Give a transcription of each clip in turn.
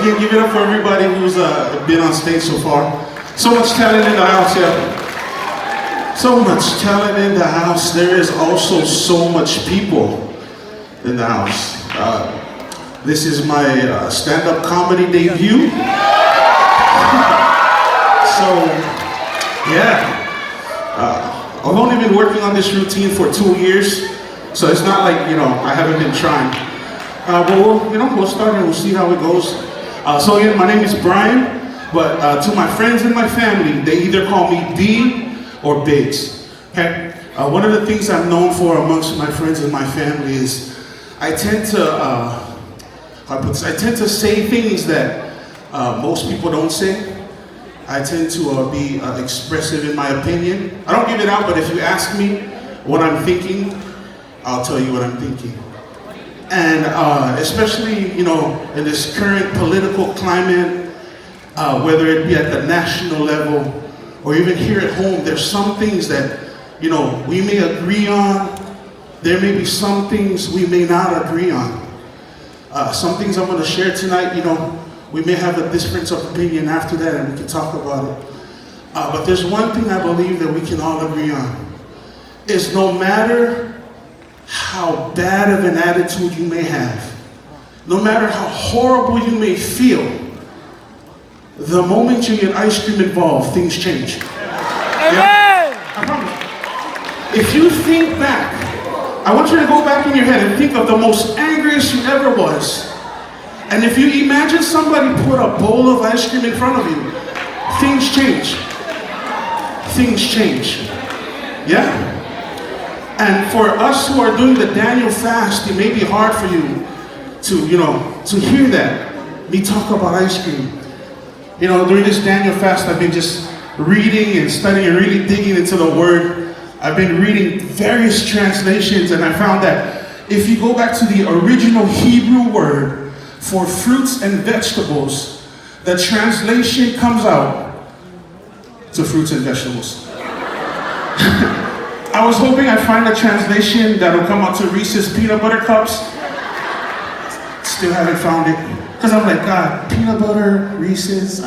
Again, give it up for everybody who's been on stage so far. So much talent in the house, yeah. So much talent in the house. There is also so much people in the house. This is my stand-up comedy debut. So, yeah. I've only been working on this routine for 2 years, so it's not like, I haven't been trying. But we'll start and we'll see how it goes. So again, my name is Brian, but to my friends and my family, they either call me B or Biggs. Okay? One of the things I'm known for amongst my friends and my family is I tend to say things that most people don't say. I tend to be expressive in my opinion. I don't give it out, but if you ask me what I'm thinking, I'll tell you what I'm thinking. And especially, in this current political climate, whether it be at the national level or even here at home, there's some things that, we may agree on. There may be some things we may not agree on. Some things I'm going to share tonight, we may have a difference of opinion after that and we can talk about it. But there's one thing I believe that we can all agree on, is no matter how bad of an attitude you may have, no matter how horrible you may feel, the moment you get ice cream involved, things change. Amen. Yeah? I promise. If you think back, I want you to go back in your head and think of the most angriest you ever was. And if you imagine somebody put a bowl of ice cream in front of you, things change. Things change. Yeah? And for us who are doing the Daniel fast, it may be hard for you to hear that, me talk about ice cream. During this Daniel fast, I've been just reading and studying and really digging into the Word. I've been reading various translations, and I found that if you go back to the original Hebrew word for fruits and vegetables, the translation comes out to fruits and vegetables. I was hoping I'd find a translation that'll come out to Reese's peanut butter cups. Still haven't found it. Because I'm like, God, peanut butter, Reese's,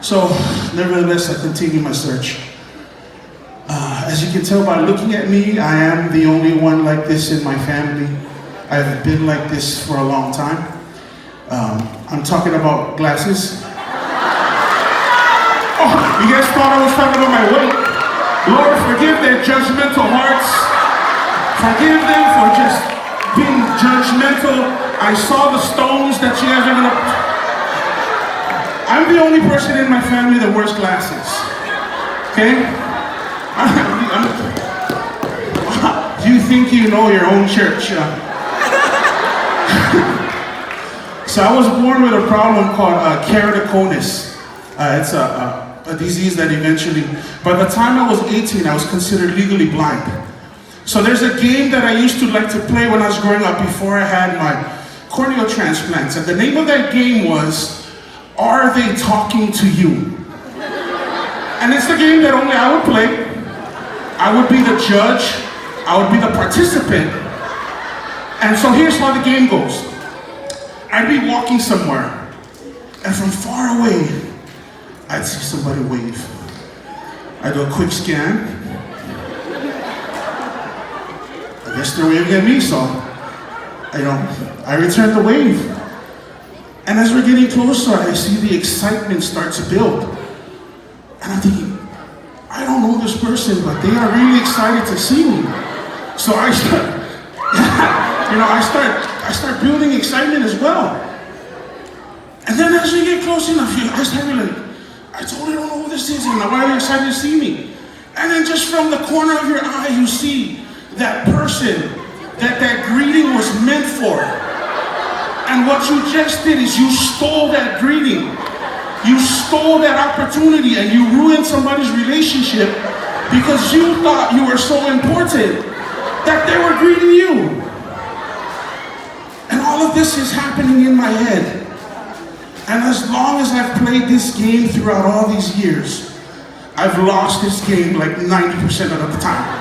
So, nevertheless, I continue my search. As you can tell by looking at me, I am the only one like this in my family. I've been like this for a long time. I'm talking about glasses. Oh, you guys thought I was talking about my weight? Lord, forgive their judgmental hearts. Forgive them for just being judgmental. I saw the stones that you guys are gonna... I'm the only person in my family that wears glasses. Okay? You think you know your own church. So I was born with a problem called keratoconus. It's a disease that eventually, by the time I was 18, I was considered legally blind. So there's a game that I used to like to play when I was growing up before I had my corneal transplants. And the name of that game was, Are They Talking to You? And it's the game that only I would play. I would be the judge. I would be the participant. And so here's how the game goes. I'd be walking somewhere, and from far away, I'd see somebody wave. I'd do a quick scan. I guess they're waving at me, so I return the wave. And as we're getting closer, I see the excitement start to build. And I'm thinking, I don't know this person, but they are really excited to see me. So I start building excitement as well. And then as we get close enough, I start like, I totally don't know who this is, and why are you excited to see me? And then just from the corner of your eye, you see that person that greeting was meant for. And what you just did is you stole that greeting. You stole that opportunity and you ruined somebody's relationship because you thought you were so important that they were greeting you. And all of this is happening in my head. And as long as I've played this game throughout all these years, I've lost this game like 90% of the time.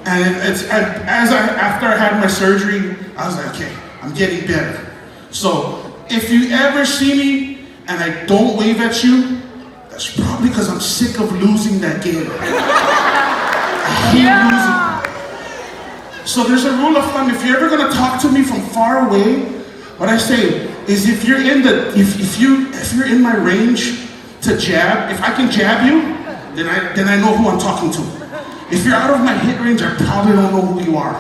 And after I had my surgery, I was like, okay, I'm getting better. So if you ever see me and I don't wave at you, that's probably because I'm sick of losing that game. I hate losing. So there's a rule of thumb. If you're ever gonna talk to me from far away, what I say is if you're in in my range to jab, if I can jab you, then I know who I'm talking to. If you're out of my hit range, I probably don't know who you are.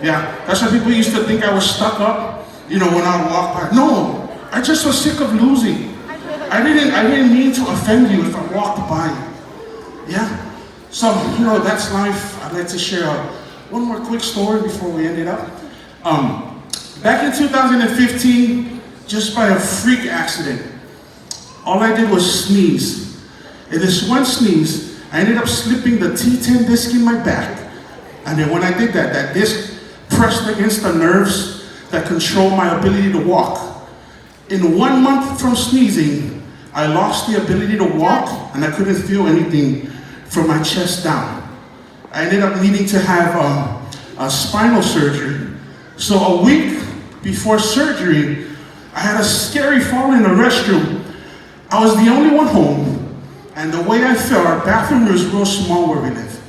Yeah, that's why people used to think I was stuck up, when I would walk by. No, I just was sick of losing. I didn't mean to offend you if I walked by you. Yeah, so that's life. I'd like to share one more quick story before we end it up. Back in 2015, just by a freak accident, all I did was sneeze. In this one sneeze, I ended up slipping the T10 disc in my back. And then when I did that disc pressed against the nerves that control my ability to walk. In 1 month from sneezing, I lost the ability to walk and I couldn't feel anything from my chest down. I ended up needing to have a spinal surgery. So a week before surgery, I had a scary fall in the restroom. I was the only one home. And the way I fell, our bathroom was real small where we live.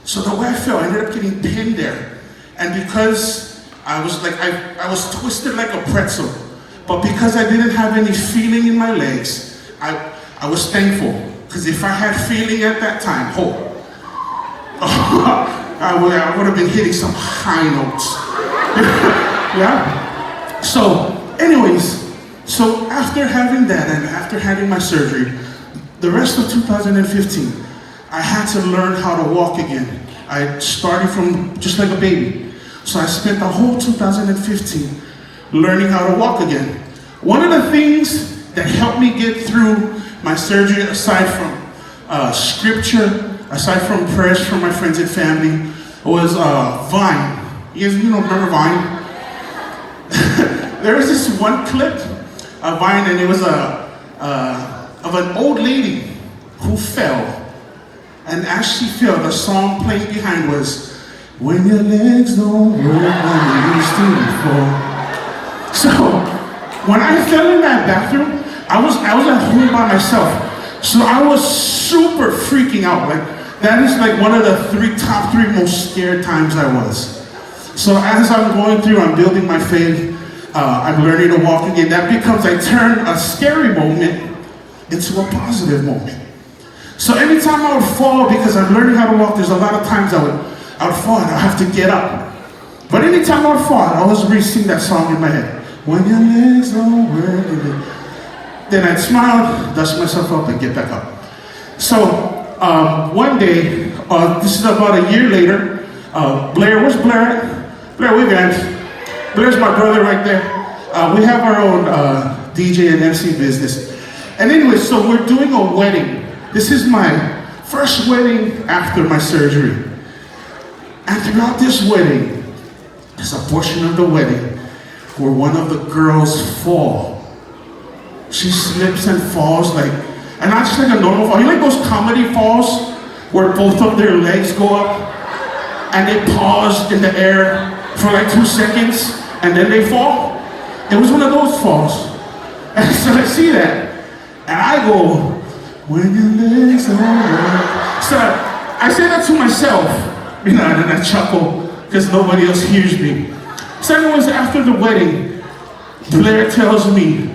So the way I fell, I ended up getting pinned there. And because I was twisted like a pretzel, but because I didn't have any feeling in my legs, I was thankful. Because if I had feeling at that time, I would have been hitting some high notes. Yeah? So, anyways, after having that and after having my surgery, the rest of 2015, I had to learn how to walk again. I started from just like a baby. So I spent the whole 2015 learning how to walk again. One of the things that helped me get through my surgery, aside from scripture, aside from prayers from my friends and family, was Vine. You guys remember Vine? There was this one clip of Vine, and it was of an old lady who fell. And as she fell, the song playing behind was, "When your legs don't work like they used to before." So, when I fell in that bathroom, I was at home by myself. So I was super freaking out. That is one of the top three most scared times I was. So as I'm going through, I'm building my faith. I'm learning to walk again. That becomes, I turn a scary moment into a positive moment. So anytime I would fall, because I'm learning how to walk, there's a lot of times I would fall and I'd have to get up. But anytime I would fall, I'd always re-sing that song in my head. When your legs don't work. Then I'd smile, dust myself up, and get back up. So one day, this is about a year later, Blair, where's Blair at? Blair, wave your hands. Blair's my brother right there. We have our own DJ and MC business. And anyway, so we're doing a wedding. This is my first wedding after my surgery. And throughout this wedding, there's a portion of the wedding where one of the girls fall. She slips and falls and not just like a normal fall. You like those comedy falls where both of their legs go up and they pause in the air for 2 seconds and then they fall? It was one of those falls. And so I see that and I go, "When your legs don't work." So I say that to myself, and then I chuckle because nobody else hears me. So anyways, after the wedding, Blair tells me,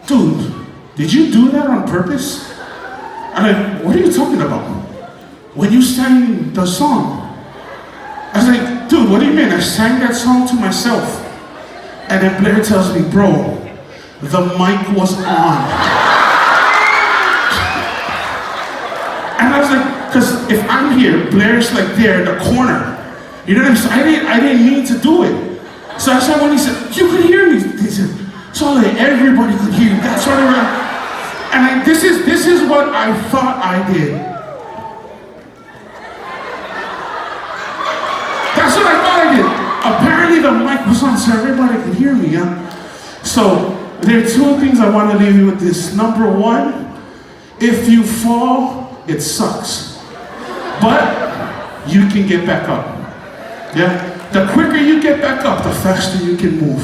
"Dude, did you do that on purpose?" I'm like, "What are you talking about?" "When you sang the song." I was like, "Dude, what do you mean? I sang that song to myself." And then Blair tells me, "Bro, the mic was on." And I was like, because if I'm here, Blair's there in the corner. You know what I'm saying? I didn't mean to do it. So I said, when he said, "You could hear me," he said, "So everybody could hear you." That's what I was. And this is what I thought I did. That's what I thought I did. Apparently the mic was on so everybody could hear me. Yeah? So there are two things I want to leave you with this. Number one, if you fall, it sucks. But you can get back up. Yeah? The quicker you get back up, the faster you can move.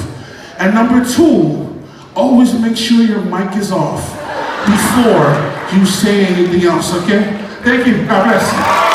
And number two, always make sure your mic is off before you say anything else, okay? Thank you. God bless.